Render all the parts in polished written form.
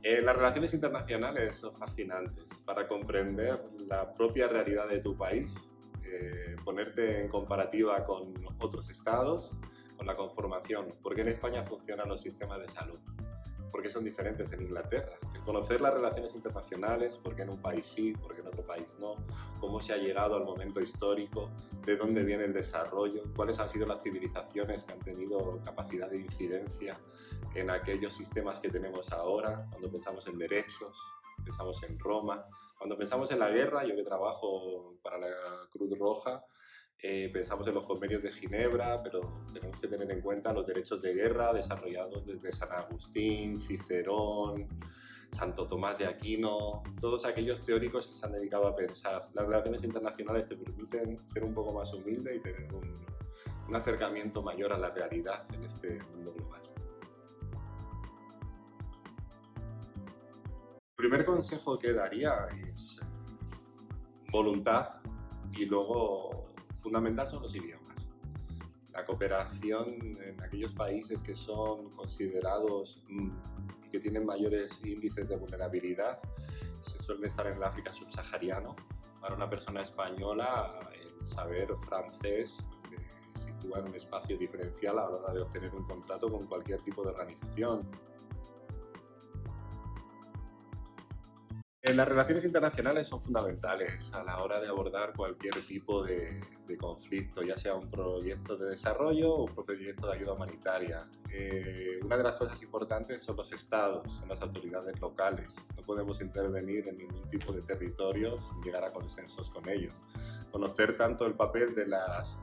Las relaciones internacionales son fascinantes para comprender la propia realidad de tu país, ponerte en comparativa con otros estados, con la conformación, por qué en España funcionan los sistemas de salud, por qué son diferentes en Inglaterra, conocer las relaciones internacionales, por qué en un país sí, por qué en otro país no, cómo se ha llegado al momento histórico, de dónde viene el desarrollo, cuáles han sido las civilizaciones que han tenido capacidad de incidencia en aquellos sistemas que tenemos ahora, cuando pensamos en derechos, pensamos en Roma, cuando pensamos en la guerra, yo que trabajo para la Cruz Roja, pensamos en los convenios de Ginebra, pero tenemos que tener en cuenta los derechos de guerra desarrollados desde San Agustín, Cicerón, Santo Tomás de Aquino, todos aquellos teóricos que se han dedicado a pensar. Las relaciones internacionales te permiten ser un poco más humilde y tener un acercamiento mayor a la realidad en este mundo global. El primer consejo que daría es voluntad y luego fundamental son los idiomas. La cooperación en aquellos países que son considerados y que tienen mayores índices de vulnerabilidad se suelen estar en el África subsahariano. Para una persona española, el saber francés sitúa en un espacio diferencial a la hora de obtener un contrato con cualquier tipo de organización. Las relaciones internacionales son fundamentales a la hora de abordar cualquier tipo de conflicto, ya sea un proyecto de desarrollo o un proyecto de ayuda humanitaria. Una de las cosas importantes son los estados, son las autoridades locales. No podemos intervenir en ningún tipo de territorio sin llegar a consensos con ellos. Conocer tanto el papel de las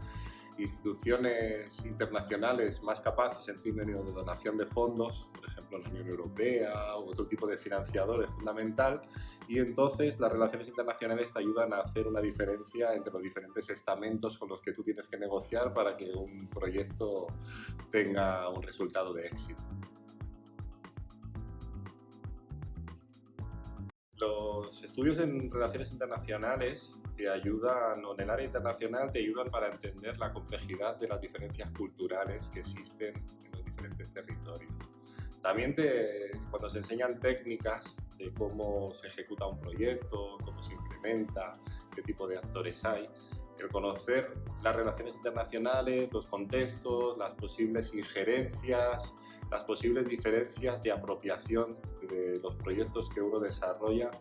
instituciones internacionales más capaces en términos de donación de fondos, por ejemplo la Unión Europea u otro tipo de financiador, es fundamental, y entonces las relaciones internacionales te ayudan a hacer una diferencia entre los diferentes estamentos con los que tú tienes que negociar para que un proyecto tenga un resultado de éxito. Los estudios en relaciones internacionales te ayudan, o en el área internacional, te ayudan para entender la complejidad de las diferencias culturales que existen en los diferentes territorios. También cuando se enseñan técnicas de cómo se ejecuta un proyecto, cómo se implementa, qué tipo de actores hay, el conocer las relaciones internacionales, los contextos, las posibles injerencias, las posibles diferencias de apropiación de los proyectos que uno desarrolla,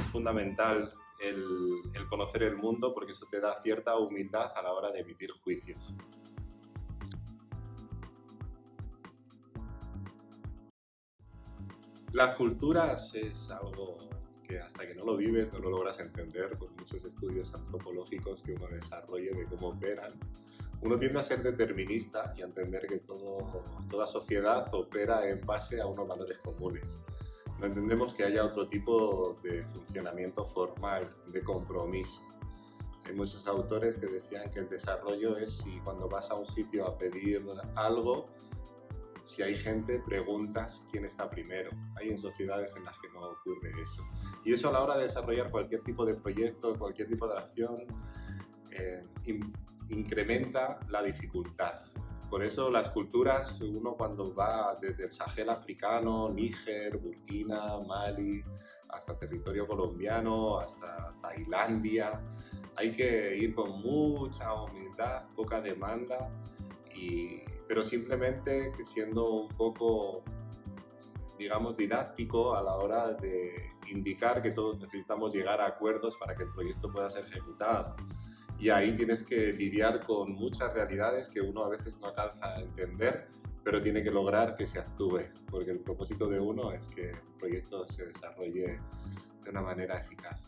es fundamental el conocer el mundo porque eso te da cierta humildad a la hora de emitir juicios. Las culturas es algo que hasta que no lo vives no lo logras entender por muchos estudios antropológicos que uno desarrolle de cómo operan. Uno tiende a ser determinista y a entender que toda sociedad opera en base a unos valores comunes. No entendemos que haya otro tipo de funcionamiento formal, de compromiso. Hay muchos autores que decían que el desarrollo es si cuando vas a un sitio a pedir algo, si hay gente, preguntas quién está primero. Hay en sociedades en las que no ocurre eso. Y eso a la hora de desarrollar cualquier tipo de proyecto, cualquier tipo de acción, incrementa la dificultad. Por eso las culturas, uno cuando va desde el Sahel africano, Níger, Burkina, Mali, hasta territorio colombiano, hasta Tailandia, hay que ir con mucha humildad, poca demanda, pero simplemente siendo un poco, digamos, didáctico a la hora de indicar que todos necesitamos llegar a acuerdos para que el proyecto pueda ser ejecutado. Y ahí tienes que lidiar con muchas realidades que uno a veces no alcanza a entender, pero tiene que lograr que se actúe, porque el propósito de uno es que el proyecto se desarrolle de una manera eficaz.